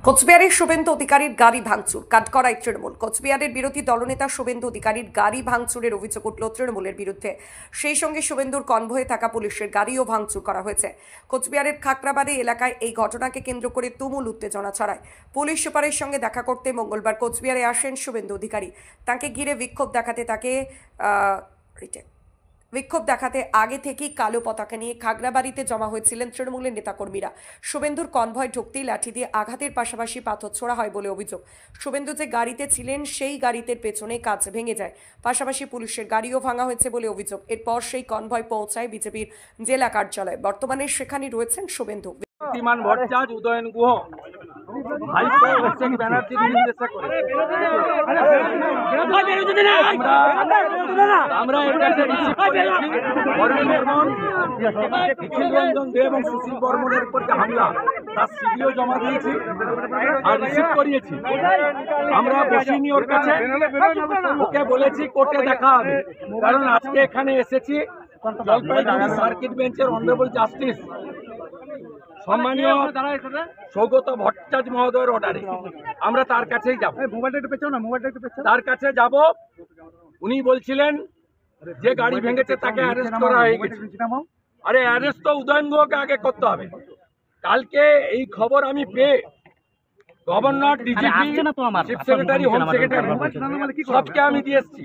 কোচবিহারের শুভেন্দু অধিকারীর গাড়ি ভাঙচুর কাঠগড়ায় তৃণমূল। কোচবিহারের বিরোধী দলনেতা শুভেন্দু অধিকারীর গাড়ি ভাঙচুরের অভিযোগ উঠল তৃণমূলের বিরুদ্ধে। সেই সঙ্গে শুভেন্দুর কনভয়ে থাকা পুলিশের গাড়িও ভাঙচুর করা হয়েছে। কোচবিহারের খাকরাবাড়ি এলাকায় এই ঘটনাকে কেন্দ্র করে তুমুল উত্তেজনা ছড়ায়। পুলিশ সুপারের সঙ্গে দেখা করতে মঙ্গলবার কোচবিহারে আসেন শুভেন্দু অধিকারী। তাকে ঘিরে বিক্ষোভ দেখাতে আগে থেকেই কালো পতাকা নিয়ে খাগড়াবাড়িতে জমা হয়েছিলেন তৃণমূলের নেতাকর্মীরা। শুভেন্দুর কনভয় ঢুকতেই লাঠি দিয়ে আঘাতের পাশাপাশি পাথর ছোড়া হয় বলে অভিযোগ। শুভেন্দু যে গাড়িতে ছিলেন সেই গাড়িতে পেছনে কাঁচ ভেঙে যায়, পাশাপাশি পুলিশের গাড়িও ভাঙা হয়েছে বলে অভিযোগ। এরপর সেই কনভয় পৌঁছায় বিজেপির জেলা কার্যালয়ে। বর্তমানে সেখানে রয়েছেন শুভেন্দু। তীতিমান ভট্টাচার্য, উদয়ন গুহ হাইকো অভিষেক ব্যানার্জির নির্দেশে করে আমরা এর কাছে রিসিভ করেছি বরুণ বর্মন, নিখিল রঞ্জন দে এবং সুশীল বর্মনের উপর যে হামলা তার সিডিও জমা দিয়েছি আর রিসিভ করিয়েছি। আমরা বসিনি ওর কাছে, ওকে বলেছি কোর্টে দেখা হবে, কারণ আজকে এখানে এসেছি জলপাইগুড়ি সার্কিট বেঞ্চের অনারেবল জাস্টিস সম্মানীয় সৌগত ভট্টাচার্য মহোদয়ের অর্ডারে আমরা তার কাছেই যাব। তার কাছে যাব। উনি বলছিলেন যে গাড়ি ভেঙেছে তাকে অ্যারেস্ট করা হয়ে গেছে। আরে অ্যারেস্ট তো উদয়ন গুহকে আগে করতে হবে। কালকে এই খবর আমি পেয়ে governor, DGP, chief secretary, home secretary সবকে আমি দিয়ে এসেছি।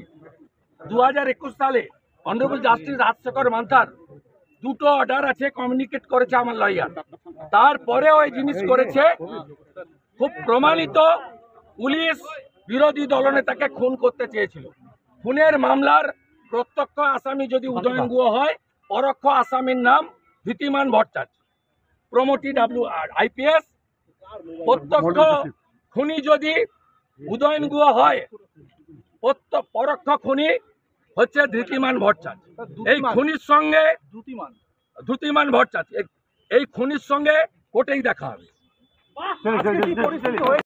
2021 সালে অনারেবল জাস্টিস রাজশেখর মান্থার দুটো অর্ডার আছে, কমিউনিকেট করেছে আমার লয়ার। তারপরে ওই জিনিস করেছে, খুব প্রমাণিত পুলিশ বিরোধী দলনেতাকে খুন করতে চেয়েছিল। খুনের মামলার প্রত্যক্ষ আসামি যদি উদয়ন গুহ হয়, পরোক্ষ আসামির নাম তীতিমান ভট্টাচার্য, প্রমোটি IPS। প্রত্যক্ষ খুনি যদি উদয়ন গুহ হয়, পরোক্ষ খুনি হচ্ছে তীতিমান ভট্টাচার্য। এই খুনির সঙ্গে তীতিমান ভট্টাচার্য এই খুনির সঙ্গে কোর্টেই দেখা হবে।